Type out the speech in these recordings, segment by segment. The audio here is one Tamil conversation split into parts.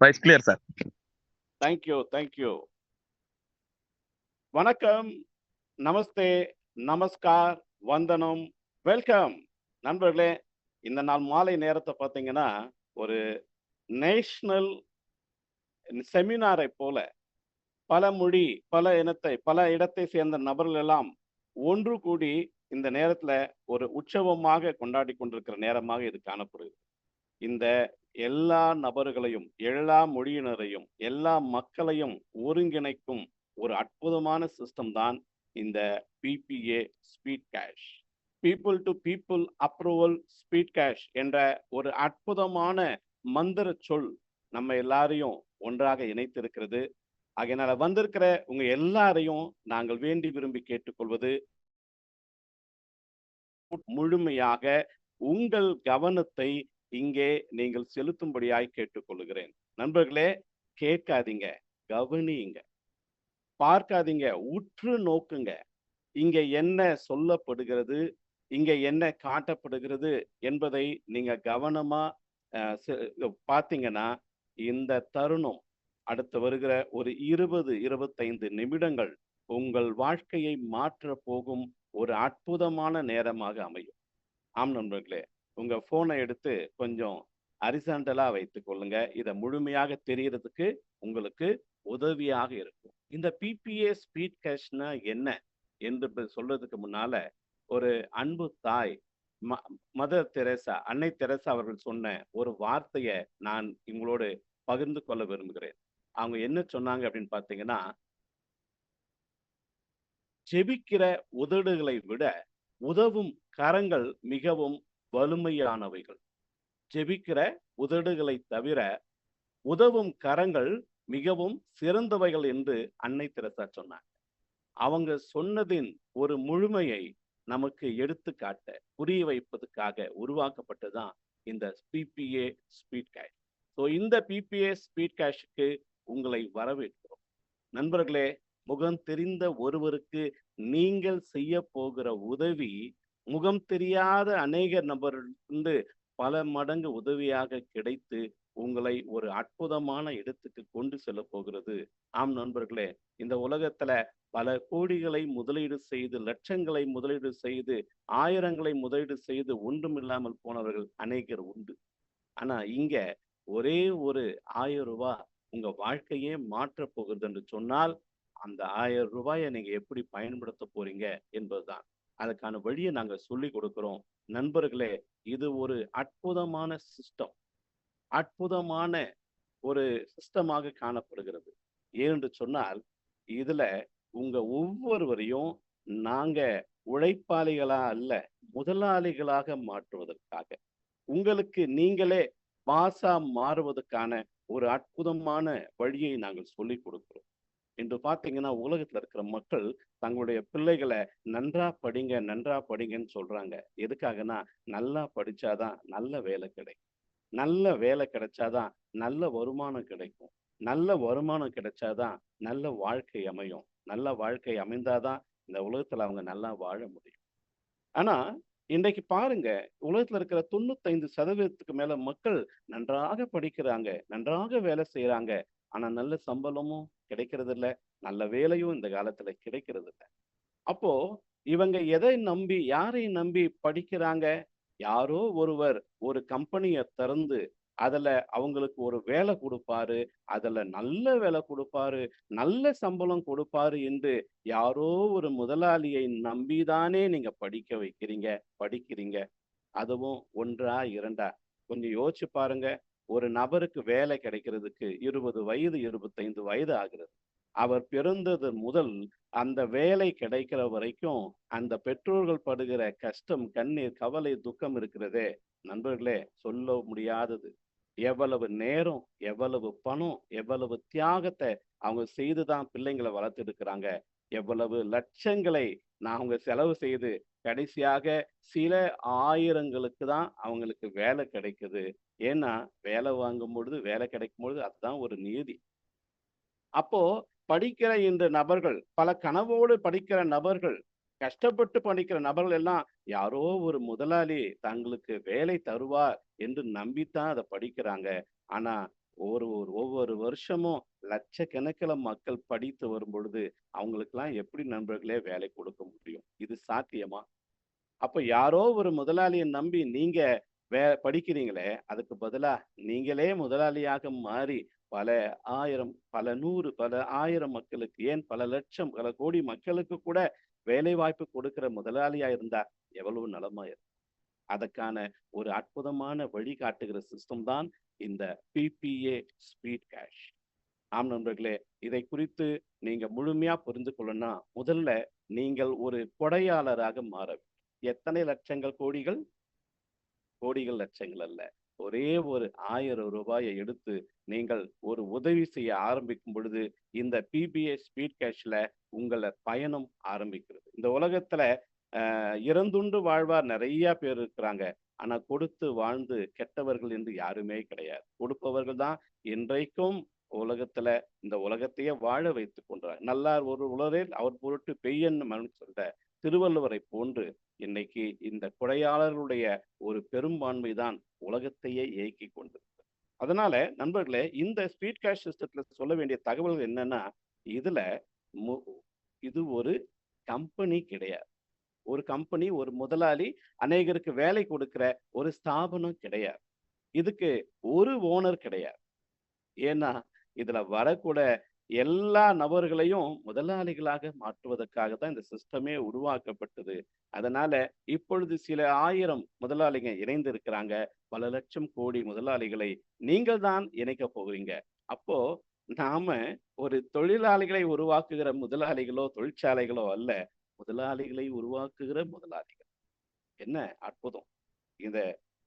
Voice clear sir. Thank you thank you. வணக்கம், நமஸ்தே, நமஸ்கார், வந்தனம், வெல்கம். நண்பர்களே, இந்த நாள் மாலை நேரத்தை பார்த்தீங்கன்னா ஒரு நேஷனல் செமினாரை போல பல மொழி, பல இனத்தை, பல இடத்தை சேர்ந்த நபர்கள் எல்லாம் ஒன்று கூடி இந்த நேரத்துல ஒரு உற்சவமாக கொண்டாடி கொண்டிருக்கிற நேரமாக இது காணப்படுகிறது. இந்த எல்லா நபர்களையும், எல்லா மொழியினரையும், எல்லா மக்களையும் ஒருங்கிணைக்கும் ஒரு அற்புதமான சிஸ்டம் தான் இந்த BBA speed cash. People to people approval speed cash என்ற ஒரு அற்புதமான மந்திர சொல் நம்ம எல்லாரையும் ஒன்றாக இணைத்திருக்கிறது. அதனால வந்திருக்கிற உங்க எல்லாரையும் நாங்கள் வேண்டி விரும்பி கேட்டுக்கொள்வது, முழுமையாக உங்கள் கவனத்தை இங்கே நீங்கள் செலுத்தும்படியாய் கேட்டுக்கொள்கிறேன். நண்பர்களே, கேட்காதீங்க, கவனியுங்க, பார்க்காதீங்க, உற்று நோக்குங்க. இங்க என்ன சொல்லப்படுகிறது, இங்க என்ன காட்டப்படுகிறது என்பதை நீங்க கவனமா பார்த்தீங்கன்னா இந்த தருணம் அடுத்து வருகிற ஒரு 20-25 நிமிடங்கள் உங்கள் வாழ்க்கையை மாற்ற போகும் ஒரு அற்புதமான நேரமாக அமையும். ஆம் நண்பர்களே, உங்க போனை எடுத்து கொஞ்சம் ஹரிசாண்டலா வைத்துக் கொள்ளுங்க. இதை முழுமையாக தெரியறதுக்கு உங்களுக்கு உதவியாக இருக்கும். இந்த பிபிஏ ஸ்பீட் கேஷ்னா என்ன என்று சொல்றதுக்கு முன்னால ஒரு அன்பு தாய் மதர் தெரேசா, அன்னை தெரேசா அவர்கள் சொன்ன ஒரு வார்த்தையை நான் உங்களோடு பகிர்ந்து கொள்ள விரும்புகிறேன். அவங்க என்ன சொன்னாங்க அப்படின்னு பார்த்தீங்கன்னா, ஜெபிக்கிற உதடுகளை விட உதவும் கரங்கள் மிகவும் வலிமையானவைகள். ஜெபிக்கிற உதடுகளை தவிர உதவும் கரங்கள் மிகவும் சிறந்தவைகள் என்று அன்னை தெரேசா சொன்னாங்க. அவங்க சொன்னதின் ஒரு முழுமையை நமக்கு எடுத்துக்காட்ட, புரிய வைப்பதற்காக உருவாக்கப்பட்டதுதான் இந்த பிபிஏ ஸ்பீட் கேஷ். ஸோ இந்த பிபிஏ ஸ்பீட் கேஷுக்கு உங்களை வரவேற்கிறோம். நண்பர்களே, முகம் தெரிந்த ஒருவருக்கு நீங்கள் செய்ய போகிற உதவி முகம் தெரியாத அநேக நபரிலிருந்து பல மடங்கு உதவியாக கிடைத்து உங்களை ஒரு அற்புதமான இடத்துக்கு கொண்டு செல்ல போகிறது. ஆம் நண்பர்களே, இந்த உலகத்துல பல கோடிகளை முதலீடு செய்து, லட்சங்களை முதலீடு செய்து, ஆயிரங்களை முதலீடு செய்து ஒன்றுமில்லாமல் போனவர்கள் அநேகர் உண்டு. ஆனா இங்க ஒரே ஒரு 1000 ரூபாய் உங்க வாழ்க்கையே மாற்ற போகிறது என்று சொன்னால் அந்த 1000 ரூபாயை நீங்க எப்படி பயன்படுத்த போறீங்க என்பதுதான். அதுக்கான வழியை நாங்க சொல்லி கொடுக்கிறோம். நண்பர்களே, இது ஒரு அற்புதமான சிஸ்டம், அற்புதமான ஒரு சிஸ்டமாக காணப்படுகிறது. ஏனென்று சொன்னால் இதுல உங்க ஒவ்வொருவரையும் நாங்க உழைப்பாளிகளா அல்ல, முதலாளிகளாக மாற்றுவதற்காக, உங்களுக்கு நீங்களே பாசா மாறுவதற்கான ஒரு அற்புதமான வழியை நாங்கள் சொல்லி கொடுக்கிறோம். இன்று பார்த்தீங்கன்னா உலகத்துல இருக்கிற மக்கள் தங்களுடைய பிள்ளைகளை நன்றா படிங்க, நன்றா படிங்கன்னு சொல்றாங்க. எதுக்காகனா, நல்லா படிச்சாதான் நல்ல வேலை கிடைக்கும், நல்ல வேலை கிடைச்சாதான் நல்ல வருமானம் கிடைக்கும், நல்ல வருமானம் கிடைச்சாதான் நல்ல வாழ்க்கை அமையும், நல்ல வாழ்க்கை அமைந்தாதான் இந்த உலகத்துல அவங்க நல்லா வாழ முடியும். ஆனா இன்றைக்கு பாருங்க, உலகத்துல இருக்கிற 95% மேல மக்கள் நன்றாக படிக்கிறாங்க, நன்றாக வேலை செய்யறாங்க. ஆனா நல்ல சம்பளமும் கிடைக்கிறது இல்ல, நல்ல வேலையும் இந்த காலத்துல கிடைக்கிறது இல்ல. அப்போ இவங்க எதை நம்பி, யாரை நம்பி படிக்கிறாங்க? யாரோ ஒருவர் ஒரு கம்பெனியை திறந்து அதுல அவங்களுக்கு ஒரு வேலை கொடுப்பாரு, அதுல நல்ல வேலை கொடுப்பாரு, நல்ல சம்பளம் கொடுப்பாரு என்று யாரோ ஒரு முதலாளியை நம்பிதானே நீங்க படிக்க வைக்கிறீங்க, படிக்கிறீங்க. அதுவும் 1ஆ 2ஆ? கொஞ்சம் யோசிச்சு பாருங்க. ஒரு நபருக்கு வேலை கிடைக்கிறதுக்கு 20 வயது, 25 வயது ஆகிறது. அவர் பிறந்தது முதல் அந்த வேலை கிடைக்கிற வரைக்கும் அந்த பெற்றோர்கள் படுகிற கஷ்டம், கண்ணீர், கவலை, துக்கம் இருக்கிறதே நண்பர்களே, சொல்ல முடியாதது. எவ்வளவு நேரம், எவ்வளவு பணம், எவ்வளவு தியாகத்தை அவங்க செய்துதான் பிள்ளைங்களை வளர்த்தெடுக்கிறாங்க. எவ்வளவு லட்சங்களை அவங்க செலவு செய்து கடைசியாக சில ஆயிரங்களுக்கு தான் அவங்களுக்கு வேலை கிடைக்குது. ஏன்னா வேலை வாங்கும் பொழுது, வேலை கிடைக்கும் பொழுது அதுதான் ஒரு நீதி. அப்போ படிக்கிற இந்த நபர்கள், பல கனவோடு படிக்கிற நபர்கள், கஷ்டப்பட்டு படிக்கிற நபர்கள் எல்லாம் யாரோ ஒரு முதலாளி தங்களுக்கு வேலை தருவார் என்று நம்பித்தான் அதை படிக்கிறாங்க. ஆனா ஒவ்வொரு வருஷமும் லட்சக்கணக்கில மக்கள் படித்து வரும்பொழுது, அவங்களுக்கெல்லாம் எப்படி நண்பர்களே வேலை கொடுக்க முடியும்? இது சாத்தியமா? அப்ப யாரோ ஒரு முதலாளிய நம்பி நீங்க படிக்கிறீங்களே, அதுக்கு பதிலா நீங்களே முதலாளியாக மாறி பல 1000, பல 100, பல 1000 மக்களுக்கு, ஏன் பல லட்சம், பல கோடி மக்களுக்கு கூட வேலைவாய்ப்பு கொடுக்கிற முதலாளியா இருந்தா எவ்வளவு நலமா இருக்கும். அதற்கான ஒரு அற்புதமான வழிகாட்டுகிற சிஸ்டம் தான் இந்த பிபிஏ ஸ்பீட் கேஷ். ஆம் நண்பர்களே, இதை குறித்து நீங்க முழுமையா புரிந்து கொள்ளணும்னா, முதல்ல நீங்கள் ஒரு கொடையாளராக மாற வேண்டும். எத்தனை லட்சங்கள், கோடிகள்? கோடிகள், லட்சங்கள் அல்ல. ஒரே ஒரு ரூ. 1000 எடுத்து நீங்கள் ஒரு உதவி செய்ய ஆரம்பிக்கும் பொழுது, இந்த பிபிஏ ஸ்பீட் கேஷ்ல உங்கள பயணம் ஆரம்பிக்கிறது. இந்த உலகத்துல இறந்துண்டு வாழ்வார் நெறைய பேர் இருக்கிறாங்க. ஆனா கொடுத்து வாழ்ந்து கெட்டவர்கள் என்று யாருமே கிடையாது. கொடுப்பவர்கள் தான் இன்றைக்கும் உலகத்துல இந்த உலகத்தையே வாழ வைத்துக் கொண்டார். "நல்லார் ஒரு உளரேல் அவர் பொருட்டு பெய்யென்னும்" சொல்ற திருவள்ளுவரை போன்று இன்னைக்கு இந்த கொடையாளர்களுடைய ஒரு பெரும்பான்மை தான் உலகத்தையே இயக்கிக் கொண்டிருக்கு. அதனால நண்பர்களே, இந்த ஸ்பீட் கேஷ் சிஸ்டத்துல சொல்ல வேண்டிய தகவல்கள் என்னன்னா, இதுல மு இது ஒரு கம்பெனி கிடையாது. ஒரு கம்பெனி, ஒரு முதலாளி அநேகருக்கு வேலை கொடுக்கிற ஒரு ஸ்தாபனம் கிடையாது. இதுக்கு ஒரு ஓனர் கிடையாது. ஏன்னா, இதுல வரக்கூட எல்லா நபர்களையும் முதலாளிகளாக மாற்றுவதற்காக தான் இந்த சிஸ்டமே உருவாக்கப்பட்டது. அதனால இப்பொழுது சில 1000 முதலாளிங்க இணைந்திருக்கிறாங்க. பல லட்சம் கோடி முதலாளிகளை நீங்கள் தான் இணைக்கப் போகிறீங்க. அப்போ நாம ஒரு தொழிலாளிகளை உருவாக்குகிற முதலாளிகளோ, தொழிற்சாலைகளோ அல்ல. முதலாளிகளை உருவாக்குகிற முதலாளிகள். என்ன அற்புதம்! இத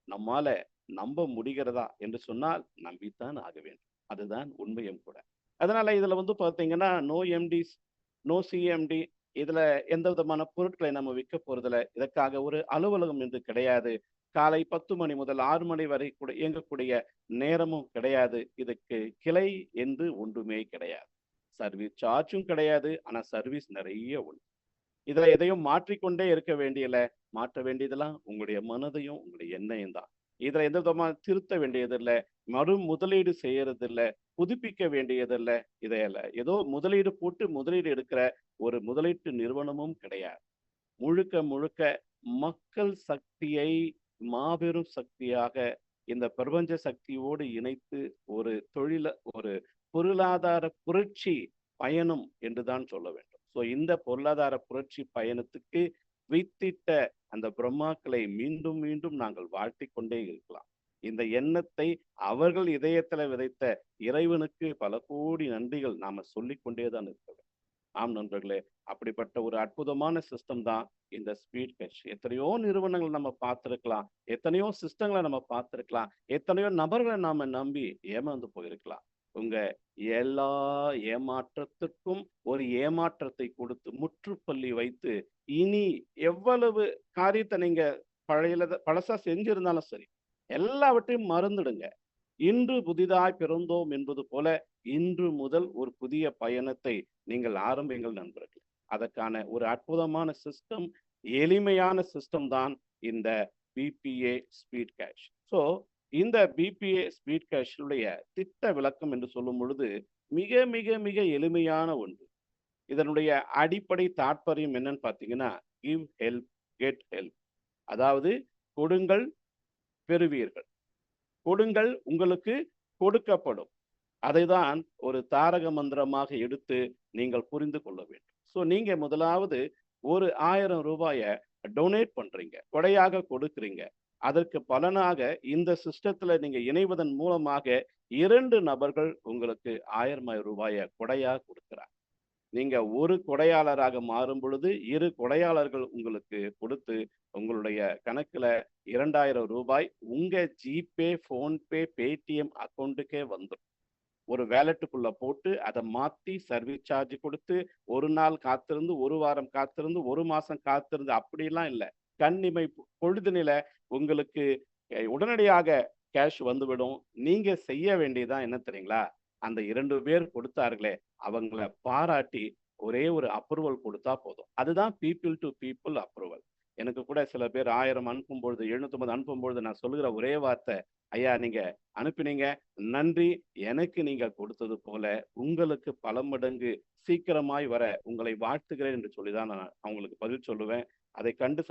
நம்மால நம்ப முடிகிறதா என்று சொன்னால் நம்பித்தான் ஆக வேண்டும். அதுதான் உண்மையும் கூட. அதனால இதுல பார்த்தீங்கன்னா, நோ எம்டிஸ், நோ சிஎம்டி, இதுல எந்த விதமான பொருட்களை நம்ம விற்க போறதில்ல. இதற்காக ஒரு அலுவலகம் என்று கிடையாது. காலை 10 மணி முதல் 6 மணி வரை கூட இயங்கக்கூடிய நேரமும் கிடையாது. இதுக்கு கிளை என்று ஒன்றுமே கிடையாது. சர்வீஸ் சார்ஜும் கிடையாது. ஆனா சர்வீஸ் நெறைய உண்டு. இதுல எதையும் மாற்றிக்கொண்டே இருக்க வேண்டியதில்ல. மாற்ற வேண்டியதெல்லாம் உங்களுடைய மனதையும், உங்களுடைய எண்ணத்தையும் தான். இதுல எந்த விதமா திருத்த வேண்டியதில்ல. மறு முதலீடு செய்யறதில்ல. புதுப்பிக்க வேண்டியதில்ல. இதையல்ல. ஏதோ முதலீடு போட்டு முதலீடு எடுக்கிற ஒரு முதலீட்டு நிறுவனமும் கிடையாது. முழுக்க முழுக்க மக்கள் சக்தியை மாபெரும் சக்தியாக இந்த பிரபஞ்ச சக்தியோடு இணைத்து ஒரு பொருளாதார புரட்சி பயணம் என்றுதான் சொல்ல வேண்டும். இந்த பொருளாதார புரட்சி பயணத்துக்கு வித்திட்ட அந்த பிரம்மாக்களை மீண்டும் மீண்டும் நாங்கள் வாழ்த்திக் கொண்டே இருக்கலாம். இந்த எண்ணத்தை அவர்கள் இதயத்துல விதைத்த இறைவனுக்கு பல கோடி நன்றிகள் நாம சொல்லிக் கொண்டேதான் இருக்க வேண்டும். ஆம் நண்பர்களே, அப்படிப்பட்ட ஒரு அற்புதமான சிஸ்டம் தான் இந்த ஸ்பீட் கேட்ச். எத்தனையோ நிறுவனங்கள் நம்ம பார்த்திருக்கலாம். எத்தனையோ சிஸ்டங்கள நம்ம பார்த்திருக்கலாம். எத்தனையோ நபர்கள நாம நம்பி ஏமாந்து போயிருக்கலாம். உங்க எல்லா ஏமாற்றத்துக்கும் ஒரு ஏமாற்றத்தை கொடுத்து முற்றுப்புள்ளி வைத்து, இனி எவ்வளவு காரியத்த நீங்க பழசா செஞ்சிருந்தாலும் சரி, எல்லாவற்றையும் மறந்துடுங்க. இன்று புதிதாய் பிறந்தோம் என்பது போல, இன்று முதல் ஒரு புதிய பயணத்தை நீங்கள் ஆரம்பியுங்கள் நண்பர்களே. அதற்கான ஒரு அற்புதமான சிஸ்டம், எளிமையான சிஸ்டம் தான் இந்த பிபிஏ ஸ்பீட் கேஷ். இந்த பிபிஏ ஸ்பீட் கேஷுடைய திட்ட விளக்கம் என்று சொல்லும் பொழுது, மிக மிக மிக எளிமையான ஒன்று. இதனுடைய அடிப்படை தாற்பயம் என்னன்னு பார்த்தீங்கன்னா, கிவ் ஹெல்ப், கெட் ஹெல்ப். அதாவது கொடுங்கள், பெறுவீர்கள். கொடுங்கள், உங்களுக்கு கொடுக்கப்படும். அதைதான் ஒரு தாரக மந்திரமாக எடுத்து நீங்கள் புரிந்து கொள்ள வேண்டும். நீங்க முதலாவது ஒரு ரூ. 1000 டொனேட் பண்றீங்க. கொடையாக கொடுக்கிறீங்க. அதற்கு பலனாக இந்த சிஸ்டத்துல நீங்க இணைவதன் மூலமாக 2 நபர்கள் உங்களுக்கு ரூ. 1000 கொடையா கொடுக்கிறாங்க. நீங்க ஒரு கொடையாளராக மாறும் பொழுது 2 கொடையாளர்கள் உங்களுக்கு கொடுத்து உங்களுடைய கணக்குல ரூ. 2000 உங்க ஜிபே, போன்பே, பேடிஎம் அக்கௌண்ட்டுக்கே வந்துடும். ஒரு வேலட்டுக்குள்ள போட்டு அதை மாத்தி சர்வீஸ் சார்ஜ் கொடுத்து 1 நாள் காத்திருந்து, 1 வாரம் காத்திருந்து, 1 மாசம் காத்திருந்து அப்படிலாம் இல்ல. கண்ணிமை பொழுதுனில உங்களுக்கு உடனடியாக கேஷ் வந்துவிடும். நீங்க செய்ய வேண்டியதுதான் என்ன தெரியுங்களா? அந்த 2 பேர் கொடுத்தார்களே, அவங்கள பாராட்டி ஒரே ஒரு அப்ரூவல் கொடுத்தா போதும். அதுதான் பீப்பிள் டு பீப்பிள் அப்ரூவல். எனக்கு கூட சில பேர் 1000 அனுப்பும்பொழுது, 750 அனுப்பும்பொழுது நான் சொல்லுகிற ஒரே வார்த்தை, "ஐயா நீங்க அனுப்பினீங்க. நன்றி. எனக்கு நீங்க கொடுத்தது போல உங்களுக்கு பல மடங்கு சீக்கிரமாய் வர உங்களை வாழ்த்துகிறேன்" என்று சொல்லி தான் நான் அவங்களுக்கு பதில் சொல்லுவேன். அதைக் கண்டு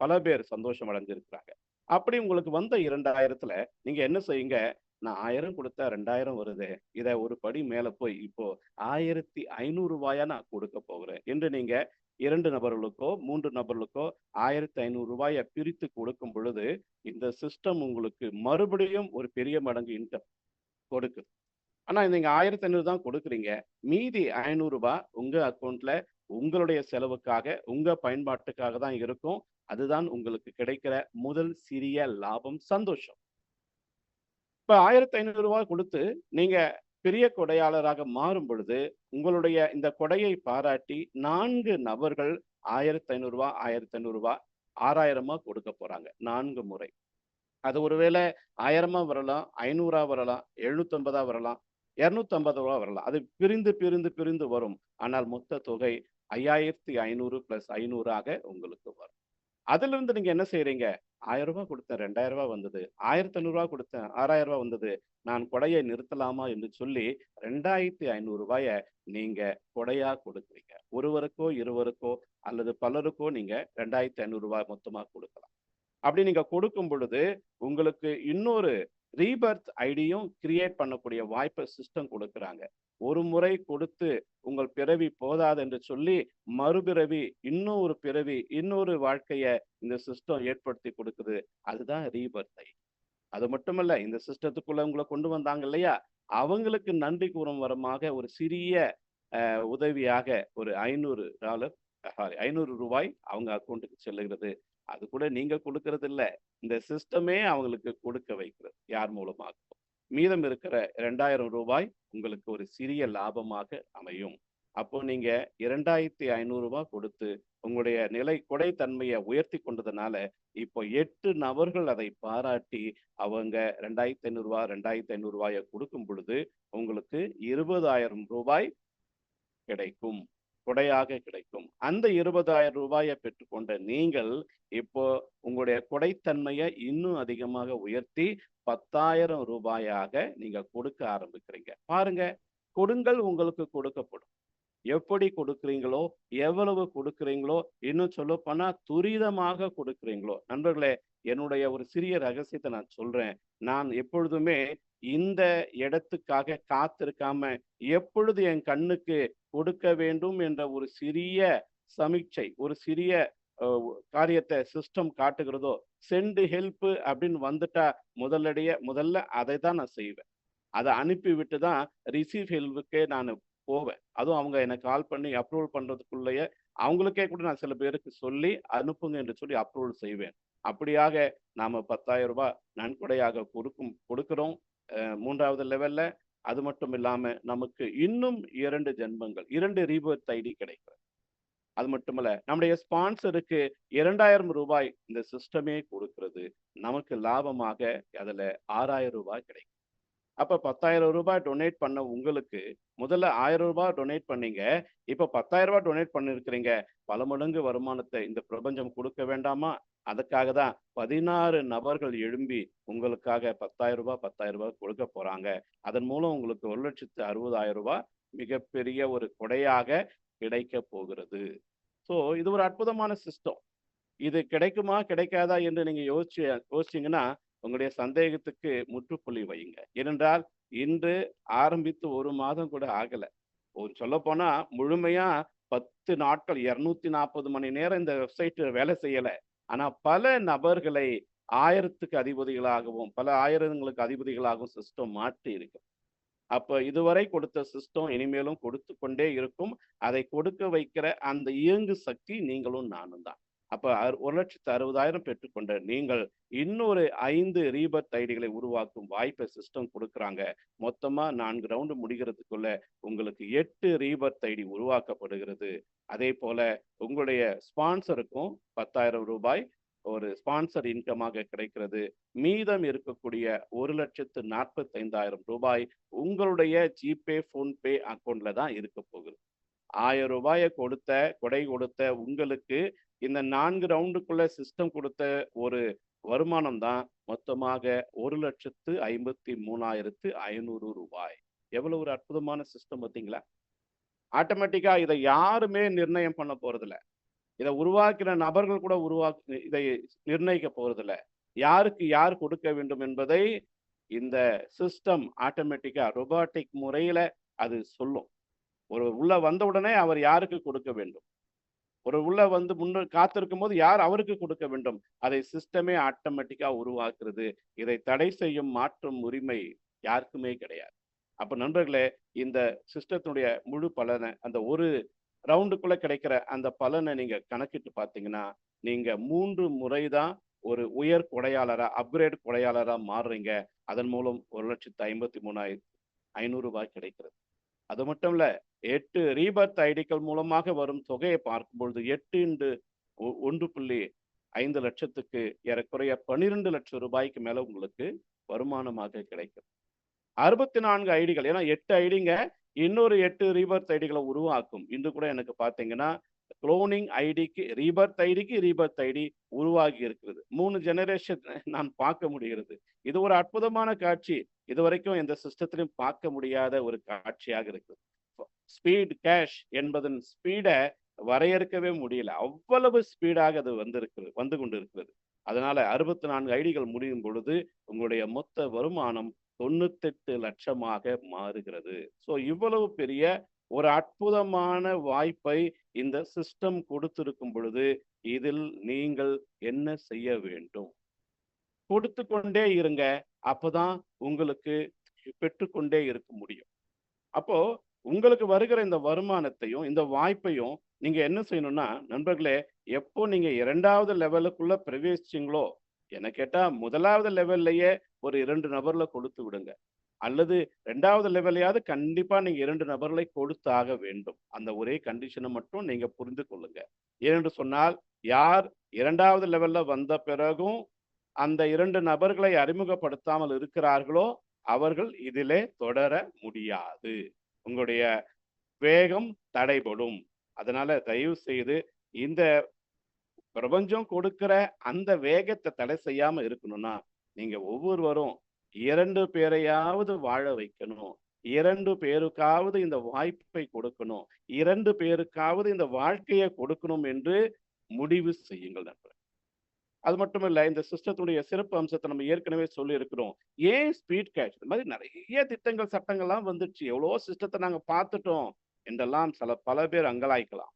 பல பேர் சந்தோஷம் அடைஞ்சிருக்கிறாங்க. அப்படி உங்களுக்கு வந்த 2000த்துல நீங்க என்ன செய்யுங்க, நான் 1000 குடுத்தா 2000 வருதே. இத ஒரு படி மேல போய் இப்போ ரூ. 1500 நான் கொடுக்கப் போகிறேன் என்று நீங்க 2 நபர்களுக்கோ, 3 நபர்களுக்கோ ரூ. 1500 பிரித்து கொடுக்கும் பொழுது, இந்த சிஸ்டம் உங்களுக்கு மறுபடியும் ஒரு பெரிய மடங்கு இன்கம் கொடுக்குது. ஆனா நீங்க 1500 தான் கொடுக்குறீங்க. மீதி ரூ. 500 உங்க அக்கவுண்ட்ல உங்களுடைய செலவுக்காக, உங்க பயன்பாட்டுக்காக தான் இருக்கும். அதுதான் உங்களுக்கு கிடைக்கிற முதல் சிறிய லாபம், சந்தோஷம். இப்ப ரூ. 1500 குடுத்து நீங்க பெரிய கொடையாளராக மாறும் பொழுது, உங்களுடைய இந்த கொடையை பாராட்டி 4 நபர்கள் ரூ. 1500 ரூ. 1500 6000 கொடுக்கப் போறாங்க. 4 முறை. அது ஒருவேளை 1000 வரலாம், 500 வரலாம், 750 வரலாம், ரூ. 250 வரலாம். அது பிரிந்து, பிரிந்து, பிரிந்து வரும். ஆனால் மொத்த தொகை 5500 பிளஸ் 500 உங்களுக்கு வரும். அதிலிருந்து நீங்க என்ன செய்றீங்க? ரூ. 1000 கொடுத்தேன், ரூ. 2000 வந்தது. ரூ. 1500 கொடுத்தேன், ரூ. 6000 வந்தது. நான் கொடையை நிறுத்தலாமா என்று சொல்லி ரூ. 2500 நீங்க கொடையா கொடுக்கிறீங்க. ஒருவருக்கோ, இருவருக்கோ அல்லது பலருக்கோ நீங்க ரூ. 2500 மொத்தமா கொடுக்கலாம். அப்படி நீங்க கொடுக்கும் பொழுது, உங்களுக்கு இன்னொரு ரீபர்த் ஐடியும் கிரியேட் பண்ணக்கூடிய வாய்ப்பை சிஸ்டம் கொடுக்குறாங்க. ஒரு முறை கொடுத்து உங்கள் பிறவி போதாது என்று சொல்லி, மறுபிறவி, இன்னொரு பிறவி, இன்னொரு வாழ்க்கைய இந்த சிஸ்டம் ஏற்படுத்தி கொடுக்குது. அதுதான் ரீபர்த் ஐடி. அது மட்டுமல்ல, இந்த சிஸ்டத்துக்குள்ள உங்கள கொண்டு வந்தாங்க இல்லையா? அவங்களுக்கு நன்றி கூறும் வரமாக ஒரு சிறிய உதவியாக ஒரு $500 சாரி ரூ. 500 அவங்க அக்கவுண்ட்க்கு செல்லுகிறது. அது கூட நீங்க குடுக்கிறது இல்ல. இந்த சிஸ்டமே அவங்களுக்கு கொடுக்க வைக்கிறது. யார் மூலமாக? மீதம் இருக்கிற ரூ. 2000 உங்களுக்கு ஒரு சிறிய லாபமாக அமையும். அப்போ நீங்க ரூ. 2500 கொடுத்து உங்களுடைய கொடைத்தன்மைய உயர்த்திக் கொண்டதுனால, இப்போ 8 நபர்கள் அதை பாராட்டி அவங்க ரூ. 2500 ரூ. 2500 கொடுக்கும் பொழுது, உங்களுக்கு ரூ. 20,000 கிடைக்கும். கொடையாக கிடைக்கும். அந்த ரூ. 20,000 பெற்றுக்கொண்ட நீங்கள், இப்போ உங்களுடைய கொடைத்தன்மைய இன்னும் அதிகமாக உயர்த்தி ரூ. 10,000 நீங்க கொடுக்க ஆரம்பிக்கிறீங்க. பாருங்க, கொடுங்கள் உங்களுக்கு கொடுக்கப்படும். எப்படி கொடுக்கிறீங்களோ, எவ்வளவு கொடுக்கிறீங்களோ, இன்னும் சொல்லப்போனா துரிதமாக கொடுக்கிறீங்களோ. நண்பர்களே, என்னுடைய ஒரு சிறிய ரகசியத்த நான் சொல்றேன். நான் எப்பொழுதுமே இந்த இடத்துக்காக காத்திருக்காம, எப்பொழுது என் கண்ணுக்கு கொடுக்க வேண்டும் என்ற ஒரு சிறிய சமிக்சை, ஒரு சிறிய அ காரியத்த சிஸ்டம் காட்டுகிறதோ, செண்ட் ஹெல்ப் அப்படின்னு வந்துட்டா முதல்ல அதை தான் நான் செய்வேன். அத அனுப்பிவிட்டு தான் ரிசீவ் ஹெல்ப்க்கே நானு போவேன். அதுவும் அவங்க எனக்கு கால் பண்ணி அப்ரூவல் பண்றதுக்குள்ளயே, அவங்களுக்கே கூட நான் சில பேருக்கு சொல்லி அனுப்புங்க என்று சொல்லி அப்ரூவல் செய்வேன். அப்படியாக நாம ரூ. 10,000 நன்கொடையாக கொடுக்கிறோம். 3வது லெவல்ல. அது மட்டும் இல்லாம நமக்கு இன்னும் 2 ஜென்மங்கள், 2 ரீபர்த் ஐடி கிடைக்கும். அது மட்டுமல்ல, நம்முடைய ஸ்பான்சருக்கு ரூ. 2,000 இந்த சிஸ்டமே கொடுக்கிறது. நமக்கு லாபமாக அதுல ரூ. 6,000 கிடைக்கும். அப்ப ரூ. 10,000 டொனேட் பண்ண உங்களுக்கு, முதல்ல ரூ. 1,000 டொனேட் பண்ணீங்க. இப்ப ரூ. 10,000 டொனேட் பண்ணியிருக்கிறீங்க. பல மடங்கு வருமானத்தை இந்த பிரபஞ்சம் கொடுக்க வேண்டாமா? அதுக்காக தான் 16 நபர்கள் எழும்பி உங்களுக்காக ரூ. 10,000 கொடுக்கப் போறாங்க. அதன் மூலம் உங்களுக்கு ரூ. 1,60,000 மிகப்பெரிய ஒரு கொடையாக கிடைக்கப் போகிறது. இது ஒரு அற்புதமான சிஸ்டம். இது கிடைக்குமா? கிடைக்காதா? என்று நீங்க யோசிச்சீங்கன்னா, உங்களுடைய சந்தேகத்துக்கு முற்றுப்புள்ளி வையுங்க. ஏனென்றால், இன்று ஆரம்பித்து 1 மாதம் கூட ஆகல. சொல்லப்போனா முழுமையா 10 நாட்கள் 240 மணி நேரம் இந்த வெப்சைட் வேலை செய்யல. ஆனா பல நபர்களை 1000க்கு அதிபதிகளாகவும், பல ஆயிரங்களுக்கு அதிபதிகளாகவும் சிஸ்டம் மாற்றி இருக்கு. அப்ப இதுவரை கொடுத்த சிஸ்டம் இனிமேலும் கொடுத்துக் கொண்டே இருக்கும். அதை கொடுக்க வைக்கிற அந்த இயங்கு சக்தி நீங்களும் நானும் தான். அப்ப 1,60,000 பெற்றுக்கொண்ட நீங்கள் இன்னொரு 5 ரீபர்த் ஐடிகளை உருவாக்கும் வாய்ப்பை சிஸ்டம் கொடுக்குறாங்க. மொத்தமா 4 ரவுண்டு முடிகிறதுக்குள்ள உங்களுக்கு 8 ரீபர்த் ஐடி உருவாக்கப்படுகிறது. அதேபோல உங்களுடைய ஸ்பான்சருக்கும் ரூ. 10,000 ஒரு ஸ்பான்சர் இன்கமாக கிடைக்கிறது. மீதம் இருக்கக்கூடிய ரூ. 1,45,000 உங்களுடைய ஜிபே, ஃபோன்பே அக்கவுண்ட்ல தான் இருக்க போகுது. ரூ. 1,000 கொடை கொடுத்த உங்களுக்கு இந்த 4 ரவுண்டுக்குள்ள சிஸ்டம் கொடுத்த ஒரு வருமானம் தான் மொத்தமாக 1,53,500 ரூபாய். எவ்வளவு ஒரு அற்புதமான சிஸ்டம் பார்த்தீங்களா? ஆட்டோமேட்டிக்கா இதை யாருமே நிர்ணயம் பண்ண போறதில்ல. இதை உருவாக்கின நபர்கள் கூட இதை நிர்ணயிக்க போறதில்ல. யாருக்கு யார் கொடுக்க வேண்டும் என்பதை இந்த சிஸ்டம் ஆட்டோமேட்டிக்கா ரொபாட்டிக் முறையில அது சொல்லும். ஒரு உள்ள வந்த உடனே அவர் யாருக்கு கொடுக்க வேண்டும், ஒரு உள்ள வந்து காத்திருக்கும் போது யார் அவருக்கு கொடுக்க வேண்டும், அதை சிஸ்டமே ஆட்டோமேட்டிக்கா உருவாக்குறது. இதை தடை செய்யும் மாற்றும் உரிமை யாருக்குமே கிடையாது. அப்ப நண்பர்களே, இந்த சிஸ்டத்தினுடைய முழு பலனை அந்த ஒரு ரவுண்டுக்குள்ள கிடைக்கிற அந்த பலனை நீங்க கணக்கிட்டு பார்த்தீங்கன்னா, நீங்க 3 முறை தான் ஒரு உயர் கொடையாளரா, அப்கிரேட் கொடையாளரா மாறுறீங்க. அதன் மூலம் 1,53,500 ரூபாய் கிடைக்கிறது. அது மட்டும் இல்ல, 8 ரீபர்த் ஐடிக்கள் மூலமாக வரும் தொகையை பார்க்கும்பொழுது 8 இன்டு 1,5 லட்சத்துக்கு ஏறக்குறைய 12 லட்சம் ரூபாய்க்கு மேல உங்களுக்கு வருமானமாக கிடைக்கும். 64 ஐடிகள், ஏன்னா 8 ஐடிங்க இன்னொரு 8 ரீபர்த் ஐடிகளை உருவாக்கும். இன்று கூட எனக்கு பார்த்தீங்கன்னா, குளோனிங் ஐடிக்கு ரீபர்த் ஐடி உருவாகி இருக்கிறது. 3 ஜெனரேஷன் நான் பார்க்க முடிகிறது. இது ஒரு அற்புதமான காட்சி. இதுவரைக்கும் எந்த சிஸ்டத்திலும் பார்க்க முடியாத ஒரு காட்சியாக இருக்குது. ஸ்பீட் கேஷ் என்பதன் ஸ்பீட வரையறுக்கவே முடியல. அவ்வளவு ஸ்பீடாக அது வந்து கொண்டிருக்கிறது. அதனால 64 ஐடிகள் முடியும் பொழுது உங்களுடைய மொத்த வருமானம் 98 லட்சமாக மாறுகிறது. ஸோ இவ்வளவு பெரிய ஒரு அற்புதமான வாய்ப்பை இந்த சிஸ்டம் கொடுத்திருக்கும் பொழுது, இதில் நீங்கள் என்ன செய்ய வேண்டும்? கொடுத்து கொண்டே இருங்க. அப்பதான் உங்களுக்கு பெற்றுக்கொண்டே இருக்க முடியும். அப்போ உங்களுக்கு வருகிற இந்த வருமானத்தையும், இந்த வாய்ப்பையும் நீங்க என்ன செய்யணும்னா, நண்பர்களே, எப்போ நீங்க 2வது லெவலுக்குள்ள பிரவேசிச்சீங்களோ, என்ன கேட்டா 1வது லெவல்லயே ஒரு 2 நபர்ல கொடுத்து விடுங்க. அல்லது 2வது லெவல்லையாவது கண்டிப்பா நீங்க 2 நபர்களை கொடுத்தாக வேண்டும். அந்த ஒரே கண்டிஷனை மட்டும் நீங்க புரிந்து கொள்ளுங்க. ஏனென்று சொன்னால், யார் 2வது லெவல்ல வந்த பிறகும் அந்த 2 நபர்களை அறிமுகப்படுத்தாமல் இருக்கிறார்களோ, அவர்கள் இதிலே தொடர முடியாது. உங்களுடைய வேகம் தடைபடும். அதனால தயவு செய்து இந்த பிரபஞ்சம் கொடுக்கிற அந்த வேகத்தை தடை செய்யாம இருக்கணும்னா, நீங்க ஒவ்வொருவரும் 2 பேரையாவது வாழ வைக்கணும். 2 பேருக்காவது இந்த வாய்ப்பை கொடுக்கணும். 2 பேருக்காவது இந்த வாழ்க்கையை கொடுக்கணும் என்று முடிவு செய்யுங்கள் நண்பர்களே. அது மட்டும் இல்ல, இந்த சிஸ்டத்துடைய சிறப்பு அம்சத்தை நம்ம ஏற்கனவே சொல்லியிருக்கிறோம். ஏன் ஸ்பீட் கேஷ்? இந்த மாதிரி நிறைய திட்டங்கள், சட்டங்கள்லாம் வந்துடுச்சு. எவ்வளவோ சிஸ்டத்தை நாங்க பார்த்துட்டோம் என்றெல்லாம் பல பேர் அங்கலாய்க்கலாம்.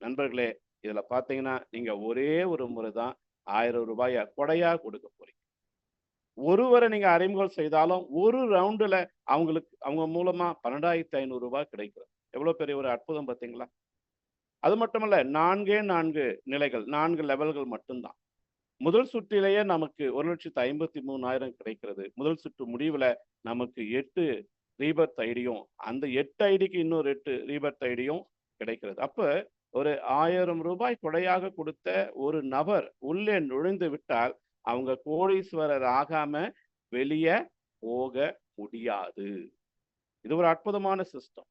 நண்பர்களே, இதுல பார்த்தீங்கன்னா, நீங்க ஒரே ஒரு முறை தான் ரூ. 1000 கொடையா கொடுக்க போறீங்க. ஒருவரை நீங்க அறிமுகம் செய்தாலும், ஒரு ரவுண்டுல அவங்க மூலமா ரூ. 12,500 கிடைக்கும். எவ்வளவு பெரிய ஒரு அற்புதம் பார்த்தீங்களா? அது மட்டுமல்ல, 4 நிலைகள், 4 லெவல்கள் மட்டும்தான். முதல் சுற்றிலேயே நமக்கு 1,53,000 கிடைக்கிறது. முதல் சுற்று முடிவுல நமக்கு 8 ரீபர்த் ஐடியும், அந்த 8 ஐடிக்கு இன்னொரு 8 ரீபர்த் ஐடியும் கிடைக்கிறது. அப்ப ஒரு ரூ. 1000 கொடையாக கொடுத்த ஒரு நபர் உள்ளே நுழைந்து விட்டால், அவங்க கோடீஸ்வரர் ஆகாம வெளியே போக முடியாது. இது ஒரு அற்புதமான சிஸ்டம்.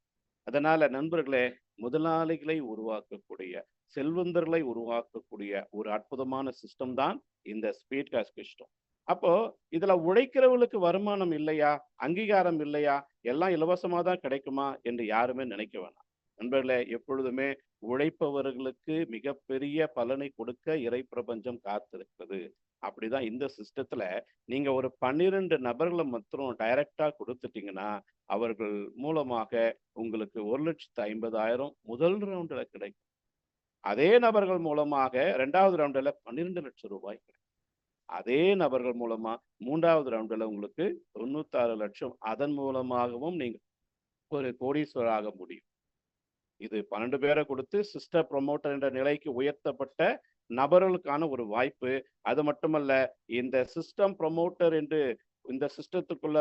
அதனால நண்பர்களே, முதலாளிகளை உருவாக்கக்கூடிய, செல்வந்தர்களை உருவாக்கக்கூடிய ஒரு அற்புதமான சிஸ்டம் தான் இந்த ஸ்பீட் கேஷ் சிஸ்டம். அப்போ இதுல உழைக்கிறவர்களுக்கு வருமானம் இல்லையா, அங்கீகாரம் இல்லையா, எல்லாம் இலவசமா தான் கிடைக்குமா என்று யாருமே நினைக்க வேணாம். நண்பர்களே, எப்பொழுதுமே உழைப்பவர்களுக்கு மிகப்பெரிய பலனை கொடுக்க இறை பிரபஞ்சம் காத்திருக்கிறது. அப்படிதான் இந்த சிஸ்டத்துல நீங்க ஒரு 12 நபர்களை மாத்திரம் டைரக்டா கொடுத்துட்டீங்கன்னா, அவர்கள் மூலமாக உங்களுக்கு 1,50,000 முதல் ரவுண்டுல கிடைக்கும். அதே நபர்கள் மூலமாக 2வது ரவுண்டுல 12 லட்சம் ரூபாய் கிடைக்கும். அதே நபர்கள் மூலமா 3வது ரவுண்டுல உங்களுக்கு 96 லட்சம், அதன் மூலமாகவும் நீங்க ஒரு கோடீஸ்வரராக முடியும். இது 12 பேரை கொடுத்து சிஸ்டர் ப்ரொமோட்டர் என்ற நிலைக்கு உயர்த்தப்பட்ட நபர்களுக்கான ஒரு வாய்ப்பு. அது மட்டுமல்ல, இந்த சிஸ்டம் ப்ரொமோட்டர் என்று இந்த சிஸ்டத்துக்குள்ள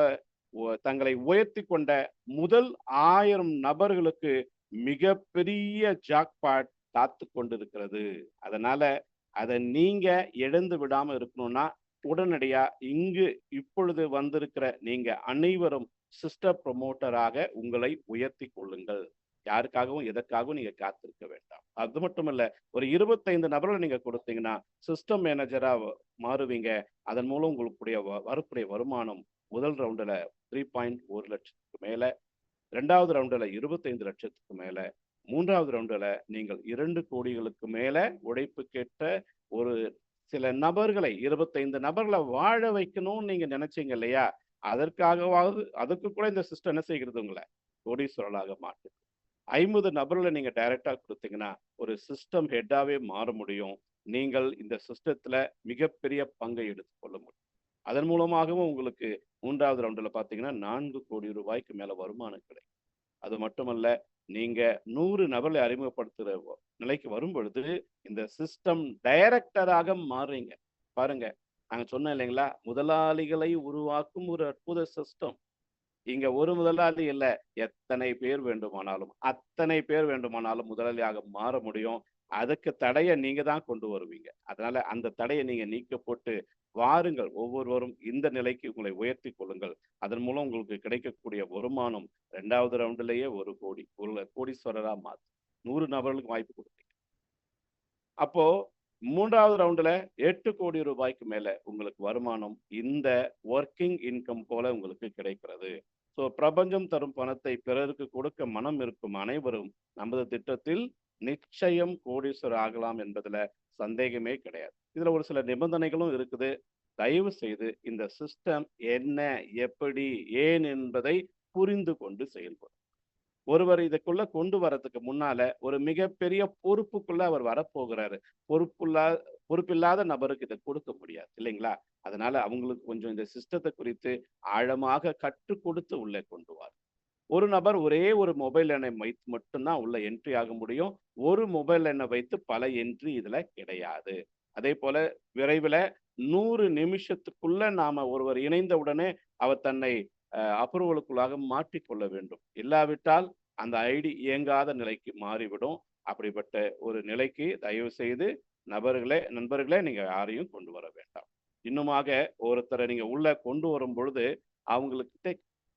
தங்களை உயர்த்தி கொண்ட முதல் 1000 நபர்களுக்கு மிகப்பெரிய ஜாக்பாட் காத்து கொண்டிருக்கிறது. அதனால அதை நீங்க இழந்து விடாம இருக்கணும்னா, உடனடியா இங்கு இப்பொழுது வந்திருக்கிற நீங்க அனைவரும் சிஸ்டர் ப்ரொமோட்டராக உங்களை உயர்த்தி கொள்ளுங்கள். யாருக்காகவும் எதற்காகவும் நீங்க காத்திருக்க வேண்டாம். அது மட்டும் இல்ல, ஒரு 25 நபர்கள நீங்க கொடுத்தீங்கன்னா, சிஸ்டம் மேனேஜரா மாறுவீங்க. அதன் மூலம் உங்களுடைய வரக்கூடிய வருமானம் முதல் ரவுண்டுல 3.1 லட்சத்துக்கு மேல, 2வது ரவுண்டுல 25 லட்சத்துக்கு மேல, 3வது ரவுண்டுல நீங்கள் 2 கோடிகளுக்கு மேல உழைப்புக்கேற்ற ஒரு சில நபர்களை 25 நபர்கள வாழ வைக்கணும்னு நீங்க நினைச்சீங்க இல்லையா? அதற்காகவாவது அதுக்கு கூட இந்த சிஸ்டம் என்ன செய்கிறது உங்கள கோடீஸ்வரர்களாக மாற்றுது. 50 நபர்கள நீங்க டைரக்ட்டா குடுத்தீங்கன்னா, ஒரு சிஸ்டம் ஹெட்டாவே மாற முடியும். நீங்கள் இந்த சிஸ்டத்துல மிகப்பெரிய பங்கை எடுத்துக்கொள்ள முடியும். அதன் மூலமாகவும் உங்களுக்கு 3வது ரவுண்டுல பார்த்தீங்கன்னா, 4 கோடி ரூபாய்க்கு மேல வருமானம் கிடைக்கும். அது மட்டுமல்ல, நீங்க 100 நபர்களை அறிமுகப்படுத்துற நிலைக்கு வரும்பொழுது, இந்த சிஸ்டம் டைரக்டராக மாறுறீங்க. பாருங்க, நாங்க சொன்னேன் இல்லைங்களா? முதலாளிகளை உருவாக்கும் ஒரு அற்புத சிஸ்டம். இங்க ஒரு முதலாளி இல்ல. எத்தனை பேர் வேண்டுமானாலும், அத்தனை பேர் வேண்டுமானாலும் முதலாளியாக மாற முடியும். அதுக்கு தடைய நீங்க தான் கொண்டு வருவீங்க. அதனால அந்த தடைய நீங்க நீக்க போட்டு வாருங்கள். ஒவ்வொருவரும் இந்த நிலைக்கு உங்களை உயர்த்திக் கொள்ளுங்கள். அதன் மூலம் உங்களுக்கு கிடைக்கக்கூடிய வருமானம் 2வது ரவுண்டிலேயே 1 கோடி. ஒரு கோடீஸ்வரரா மாத்தும். 100 நபர்களுக்கு வாய்ப்பு குடுப்பீங்க. அப்போ 3வது ரவுண்டுல 8 கோடி ரூபாய்க்கு மேல உங்களுக்கு வருமானம் இந்த வொர்க்கிங் இன்கம் போல உங்களுக்கு கிடைக்கிறது. பிரபஞ்சம் தரும் பணத்தை பிறருக்கு கொடுக்க மனம் இருக்கும் அனைவரும் நமது திட்டத்தில் நிச்சயம் கோடீஸ்வரர் ஆகலாம் என்பதுல சந்தேகமே கிடையாது. இதுல ஒரு சில நிபந்தனைகளும் இருக்குது. தயவு செய்து இந்த சிஸ்டம் என்ன, எப்படி, ஏன் என்பதை புரிந்து கொண்டு செயல்படும். ஒருவர் இதுக்குள்ள கொண்டு வரதுக்கு முன்னால ஒரு மிகப்பெரிய பொறுப்புக்குள்ள அவர் வரப்போகிறாரு. பொறுப்புள்ளா பொறுப்பில்லாத நபருக்கு இத கொடுக்க முடியாது இல்லைங்களா? அதனால அவங்களுக்கு கொஞ்சம் இந்த சிஸ்டத்த குறித்து ஆழமாக கற்றுக் கொடுத்து உள்ளே கொண்டு வார். ஒரு நபர் ஒரே ஒரு மொபைல் எண்ணை வைத்து மட்டும் தான் உள்ள என்ட்ரி ஆக முடியும். ஒரு மொபைல் எண்ணை வைத்து பல என்ட்ரி இதுல கிடையாது. அதேபோல விரைவில 100 நிமிஷத்துக்குள்ள நாம ஒருவர் இணைந்த உடனே அவர் தன்னை அப்ரூவலுக்குள்ளாக மாற்றிக்கொள்ள வேண்டும். இல்லாவிட்டால் அந்த ஐடி இயங்காத நிலைக்கு மாறிவிடும். அப்படிப்பட்ட ஒரு நிலைக்கு தயவு செய்து நண்பர்களே நீங்க யாரையும் கொண்டு வர வேண்டாம். இன்னுமாக ஒருத்தரை நீங்க உள்ள கொண்டு வரும் பொழுது, அவங்ககிட்ட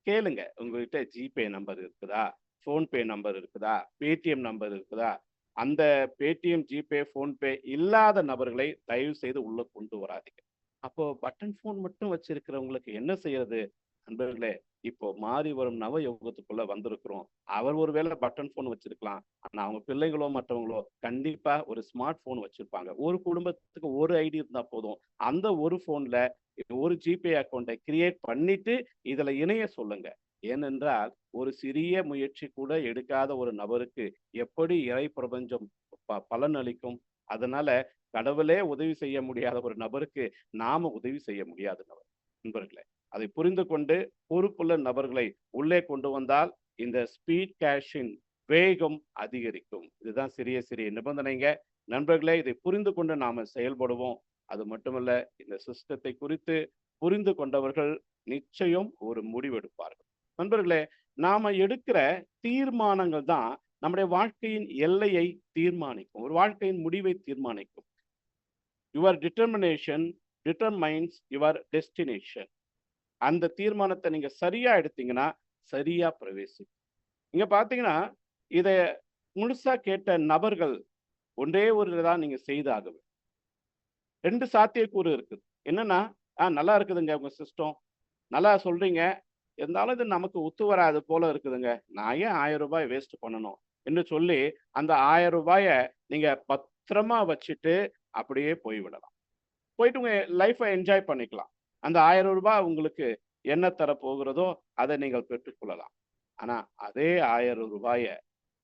கேளுங்க. உங்ககிட்ட ஜிபே நம்பர் இருக்குதா? ஃபோன்பே நம்பர் இருக்குதா? பேடிஎம் நம்பர் இருக்குதா? அந்த பேடிஎம், ஜிபே, ஃபோன்பே இல்லாத நபர்களை தயவு செய்து உள்ள கொண்டு வராதீங்க. அப்போ பட்டன் ஃபோன் மட்டும் வச்சிருக்கிறவங்களுக்கு என்ன செய்யறது? நண்பர்களே, இப்போ மாறி வரும் நவ யுகத்துக்குள்ள வந்திருக்கிறோம். அவர் ஒருவேளை பட்டன் ஃபோன் வச்சிருக்கலாம். ஆனா அவங்க பிள்ளைகளோ, மற்றவங்களோ கண்டிப்பா ஒரு ஸ்மார்ட் ஃபோன் வச்சிருப்பாங்க. ஒரு குடும்பத்துக்கு ஒரு ஐடி இருந்தா போதும். அந்த ஒரு ஃபோன்ல ஒரு ஜிபே அக்கவுண்ட்ட கிரியேட் பண்ணிட்டு இதுல இணைய சொல்லுங்க. ஏனென்றால், ஒரு சிறிய முயற்சி கூட எடுக்காத ஒரு நபருக்கு எப்படி இறை பிரபஞ்சம் பலன் அளிக்கும்? அதனால கடவுளே உதவி செய்ய முடியாத ஒரு நபருக்கு நாம உதவி செய்ய முடியாது நண்பர்களே. அதை புரிந்து கொண்டு பொறுப்புள்ள நபர்களை உள்ளே கொண்டு வந்தால் இந்த ஸ்பீட் கேஷின் வேகம் அதிகரிக்கும். இதுதான் சிறிய சிறிய நிபந்தனைங்க. நண்பர்களே, இதை புரிந்து கொண்டு நாம செயல்படுவோம். அது மட்டுமல்ல, இந்த சிஸ்டத்தை குறித்து புரிந்து கொண்டவர்கள் நிச்சயம் ஒரு முடிவெடுப்பார்கள். நண்பர்களே, நாம எடுக்கிற தீர்மானங்கள் தான் நம்முடைய வாழ்க்கையின் எல்லையை தீர்மானிக்கும். ஒரு வாழ்க்கையின் முடிவை தீர்மானிக்கும். Your determination determines your destination. அந்த தீர்மானத்தை நீங்க சரியா எடுத்தீங்கன்னா, சரியா பிரவேசிக்கும். இங்க பார்த்தீங்கன்னா, இத முழுசா கேட்ட நபர்கள் ஒன்றே ஒரு தான் நீங்க செய்தாக வேண்டும். 2 சாத்தியக்கூறு இருக்குது. என்னன்னா, நல்லா இருக்குதுங்க உங்க சிஸ்டம். நல்லா சொல்றீங்க. இருந்தாலும் இது நமக்கு ஒத்து வராது போல இருக்குதுங்க. நான் ஏன் ரூ. 1000 வேஸ்ட் பண்ணணும்? என்று சொல்லி அந்த ரூ. 1000 நீங்க பத்திரமா வச்சுட்டு அப்படியே போய்விடலாம். போயிட்டு உங்க லைஃப்ப என்ஜாய் பண்ணிக்கலாம். அந்த ரூ. 1000 உங்களுக்கு என்ன தரப்போகிறதோ, அதை நீங்கள் பெற்றுக்கொள்ளலாம். ஆனா, அதே ரூ. 1000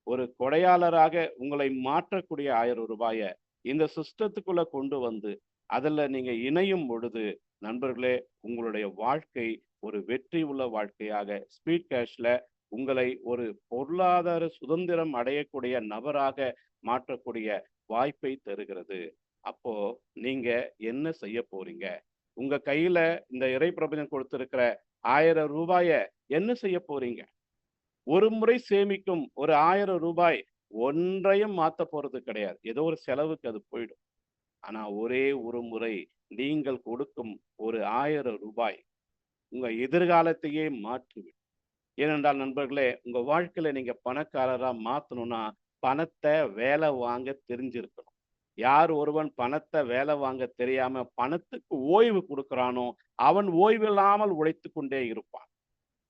ஒரு கொடையாளராக உங்களை மாற்றக்கூடிய ரூ. 1000 இந்த சிஸ்டத்துக்குள்ள கொண்டு வந்து, அதுல நீங்க இணையும் பொழுது, நண்பர்களே, உங்களுடைய வாழ்க்கை ஒரு வெற்றி உள்ள வாழ்க்கையாக ஸ்பீட் கேஷ்ல உங்களை ஒரு பொருளாதார சுதந்திரம் அடையக்கூடிய நபராக மாற்றக்கூடிய வாய்ப்பை தருகிறது. அப்போ நீங்க என்ன செய்ய போறீங்க? உங்க கையில இந்த இறை பிரபஞ்சம் கொடுத்திருக்கிற ரூ. 1000 என்ன செய்ய போறீங்க? ஒரு முறை சேமிக்கும் ஒரு ரூ. 1000 ஒன்றையும் மாத்த போறது கிடையாது. ஏதோ ஒரு செலவுக்கு அது போயிடும். ஆனா ஒரே ஒரு முறை நீங்கள் கொடுக்கும் ஒரு ரூ. 1000 உங்க எதிர்காலத்தையே மாற்றிவிடும். ஏனென்றால் நண்பர்களே, உங்க வாழ்க்கையில நீங்க பணக்காரரா மாத்தணும்னா, பணத்த வேலை வாங்க தெரிஞ்சிருக்கணும். யார் ஒருவன் பணத்த வேலை வாங்க தெரியாம பணத்துக்கு ஓய்வு குடுக்கிறானோ, அவன் ஓய்வில்லாமல் உழைத்துக் கொண்டே இருப்பான்.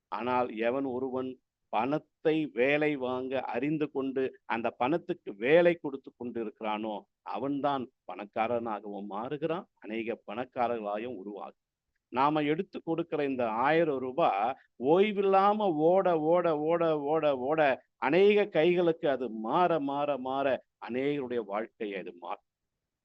ஆனால் எவன் ஒருவன் பணத்தை வேலை வாங்க அறிந்து கொண்டு, அந்த பணத்துக்கு வேலை கொடுத்துக் கொண்டு இருக்கிறானோ, அவன்தான் பணக்காரனாகவும் மாறுகிறான். அநேக பணக்காரர்களாயும் உருவாகிறான். நாம எடுத்து கொடுக்கிற இந்த ரூ. 1000 ஓய்வில்லாம ஓட, ஓட, ஓட, ஓட, ஓட அநேக கைகளுக்கு அது மாற, மாற, மாற அநேகருடைய வாழ்க்கையை அது மாற்றும்.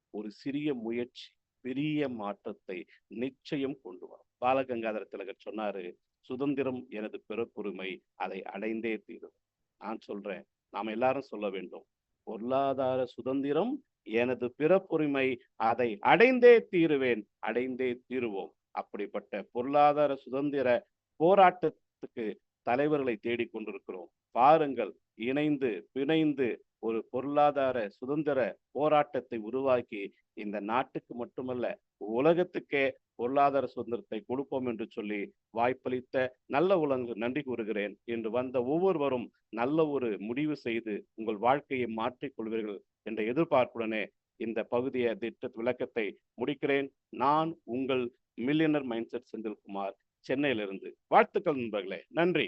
ஒரு சிறிய முயற்சி பெரிய மாற்றத்தை நிச்சயம் கொண்டு வரும். பாலகங்காதர திலகர் சொன்னாரு, "சுதந்திரம் எனது பிறப்புரிமை, அதை அடைந்தே தீரும்." நான் சொல்றேன், நாம எல்லாரும் சொல்ல வேண்டும். பொருளாதார சுதந்திரம் எனது பிறப்புரிமை, அதை அடைந்தே தீருவேன், அடைந்தே தீருவோம். அப்படிப்பட்ட பொருளாதார சுதந்திர போராட்டத்துக்கு தலைவர்களை தேடிக் கொண்டிருக்கிறோம். பாருங்கள், இணைந்து, பிணைந்து ஒரு பொருளாதார சுதந்திர போராட்டத்தை உருவாக்கி, இந்த நாட்டுக்கு மட்டுமல்ல, உலகத்துக்கே பொருளாதார சுதந்திரத்தை கொடுப்போம் என்று சொல்லி வாய்ப்பளித்த நல்ல உலகுக்கு நன்றி கூறுகிறேன். இன்று வந்த ஒவ்வொருவரும் நல்ல ஒரு முடிவு செய்து உங்கள் வாழ்க்கையை மாற்றிக் கொள்வீர்கள் என்ற எதிர்பார்ப்புடனே இந்த பகுதிய திட்ட விளக்கத்தை முடிக்கிறேன். நான் உங்கள் மில்லியனர் மைண்ட்செட் செந்தில்குமார், சென்னையிலிருந்து. வாழ்த்துக்கள் நண்பர்களே. நன்றி.